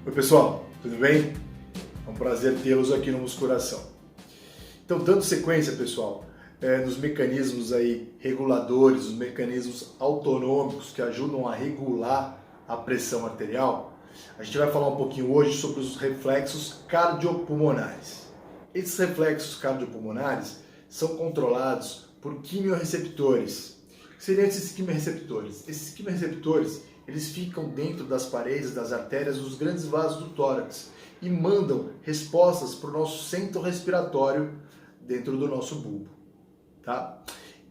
Oi pessoal, tudo bem? É um prazer tê-los aqui no Muscuração. Então, dando sequência, pessoal, nos mecanismos aí reguladores, os mecanismos autonômicos que ajudam a regular a pressão arterial, a gente vai falar um pouquinho hoje sobre os reflexos cardiopulmonares. Esses reflexos cardiopulmonares são controlados por quimiorreceptores. O que seriam esses quimiorreceptores? Esses quimiorreceptores, eles ficam dentro das paredes das artérias dos grandes vasos do tórax e mandam respostas para o nosso centro respiratório dentro do nosso bulbo. Tá?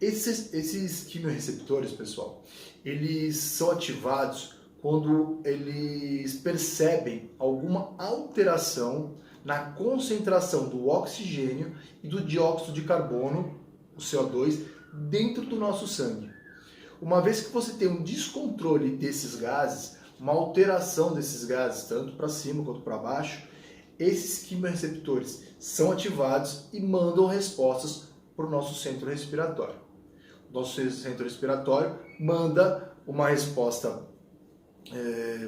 Esses quimiorreceptores, pessoal, eles são ativados quando eles percebem alguma alteração na concentração do oxigênio e do dióxido de carbono, o CO2, dentro do nosso sangue. Uma vez que você tem um descontrole desses gases, uma alteração desses gases, tanto para cima quanto para baixo, esses quimiorreceptores são ativados e mandam respostas para o nosso centro respiratório. O nosso centro respiratório manda uma resposta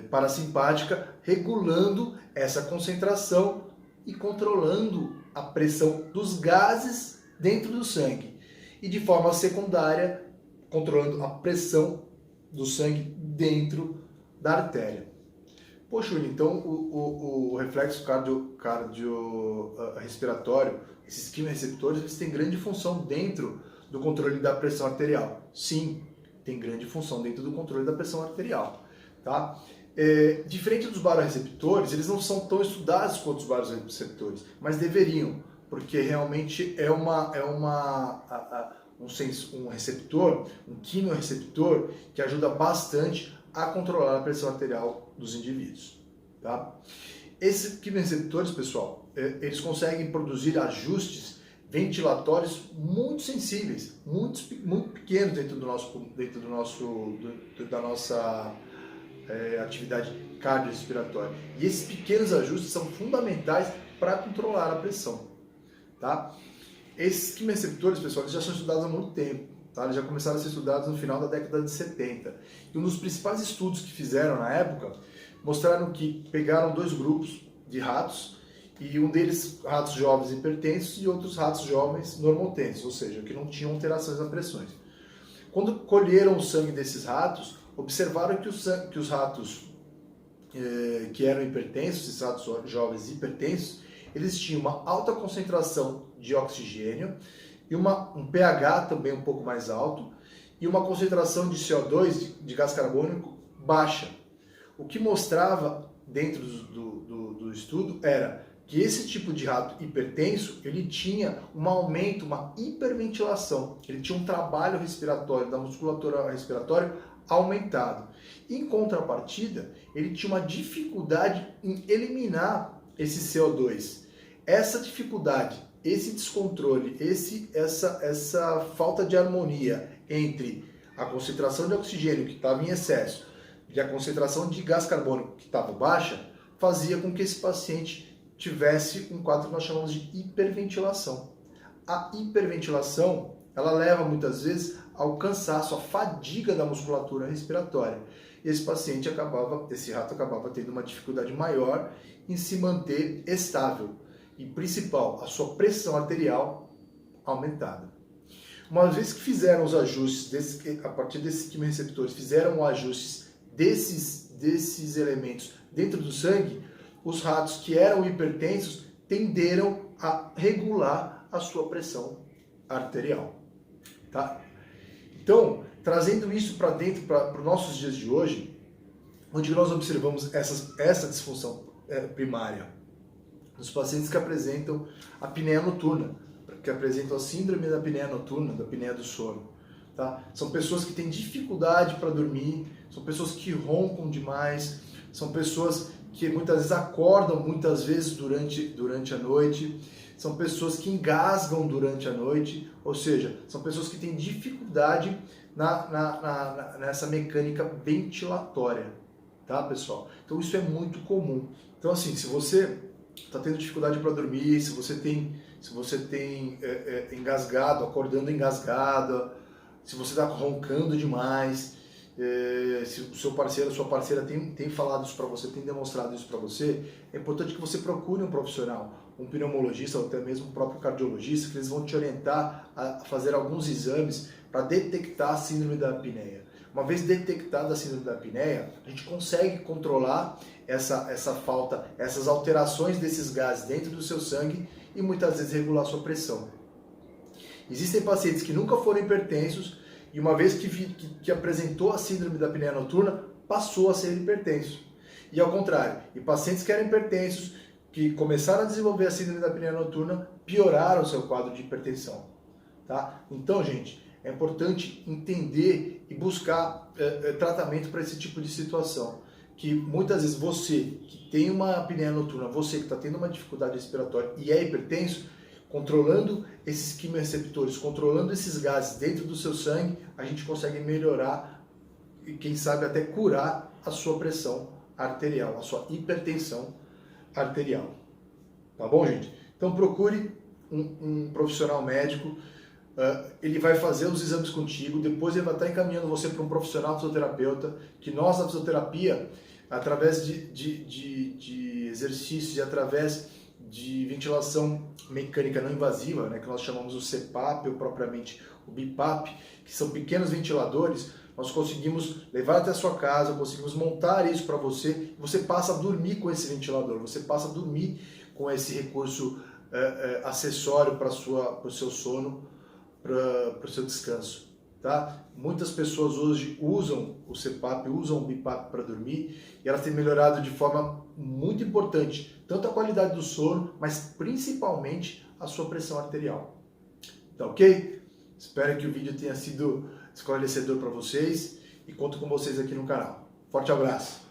parasimpática, regulando essa concentração e controlando a pressão dos gases dentro do sangue. E de forma secundária, controlando a pressão do sangue dentro da artéria. Poxa, então o reflexo cardiorrespiratório, esses quimiorreceptores, eles têm grande função dentro do controle da pressão arterial. Sim, tem grande função dentro do controle da pressão arterial. Tá? Diferente dos barorreceptores, eles não são tão estudados quanto os barorreceptores, mas deveriam, porque realmente é um receptor, um quimiorreceptor, que ajuda bastante a controlar a pressão arterial dos indivíduos. Tá? Esses quimiorreceptores, pessoal, eles conseguem produzir ajustes ventilatórios muito sensíveis, muito pequenos dentro da nossa atividade cardiorrespiratória. E esses pequenos ajustes são fundamentais para controlar a pressão. Tá? Esses quimiorreceptores, pessoal, eles já são estudados há muito tempo. Tá? Eles já começaram a ser estudados no final da década de 70. E um dos principais estudos que fizeram na época mostraram que pegaram dois grupos de ratos, e um deles ratos jovens hipertensos e outros ratos jovens normotensos, ou seja, que não tinham alterações nas pressões. Quando colheram o sangue desses ratos, observaram que os ratos que eram hipertensos, esses ratos jovens hipertensos, eles tinham uma alta concentração de oxigênio e um pH também um pouco mais alto e uma concentração de CO2, de gás carbônico, baixa. O que mostrava dentro do estudo era que esse tipo de rato hipertenso, ele tinha um aumento, uma hiperventilação, ele tinha um trabalho respiratório, da musculatura respiratória aumentado. Em contrapartida, ele tinha uma dificuldade em eliminar esse CO2. Essa dificuldade, esse descontrole, essa falta de harmonia entre a concentração de oxigênio que estava em excesso e a concentração de gás carbônico que estava baixa, fazia com que esse paciente tivesse um quadro que nós chamamos de hiperventilação. A hiperventilação, ela leva muitas vezes ao cansaço, à fadiga da musculatura respiratória. E esse rato acabava tendo uma dificuldade maior em se manter estável. E principal, a sua pressão arterial aumentada. Uma vez que fizeram os ajustes, a partir desses quimiorreceptores, fizeram os ajustes desses elementos dentro do sangue, os ratos que eram hipertensos tenderam a regular a sua pressão arterial. Tá? Então, trazendo isso para dentro, para os nossos dias de hoje, onde nós observamos essa disfunção primária, nos pacientes que apresentam a apneia noturna, que apresentam a síndrome da apneia noturna, da apneia do sono. Tá? São pessoas que têm dificuldade para dormir, são pessoas que roncam demais, são pessoas que muitas vezes acordam muitas vezes durante a noite, são pessoas que engasgam durante a noite, ou seja, são pessoas que têm dificuldade nessa mecânica ventilatória, tá, pessoal? Então isso é muito comum. Então assim, se você está tendo dificuldade para dormir, se você tem engasgado, acordando engasgado, se você está roncando demais, se o seu parceiro, a sua parceira tem falado isso para você, tem demonstrado isso para você, é importante que você procure um profissional, um pneumologista ou até mesmo um próprio cardiologista, que eles vão te orientar a fazer alguns exames para detectar a síndrome da apneia. Uma vez detectada a síndrome da apneia, a gente consegue controlar essa falta, essas alterações desses gases dentro do seu sangue e muitas vezes regular a sua pressão. Existem pacientes que nunca foram hipertensos e uma vez que apresentou a síndrome da apneia noturna, passou a ser hipertenso. E ao contrário, e pacientes que eram hipertensos, que começaram a desenvolver a síndrome da apneia noturna, pioraram o seu quadro de hipertensão. Tá? Então, gente, é importante entender e buscar tratamento para esse tipo de situação. Que muitas vezes você que tem uma apneia noturna, você que está tendo uma dificuldade respiratória e é hipertenso, controlando esses quimioreceptores, controlando esses gases dentro do seu sangue, a gente consegue melhorar e quem sabe até curar a sua pressão arterial, a sua hipertensão arterial. Tá bom, gente? Então procure um profissional médico, ele vai fazer os exames contigo, depois ele vai estar encaminhando você para um profissional fisioterapeuta, que nós na fisioterapia, através de exercícios e através de ventilação mecânica não invasiva, né, que nós chamamos o CPAP ou propriamente o BiPAP, que são pequenos ventiladores, nós conseguimos levar até a sua casa, conseguimos montar isso para você, você passa a dormir com esse ventilador, você passa a dormir com esse recurso acessório para o seu sono, para o seu descanso. Tá? Muitas pessoas hoje usam o CPAP, usam o BiPAP para dormir e elas têm melhorado de forma muito importante, tanto a qualidade do sono, mas principalmente a sua pressão arterial. Tá ok? Espero que o vídeo tenha sido esclarecedor para vocês e conto com vocês aqui no canal. Forte abraço!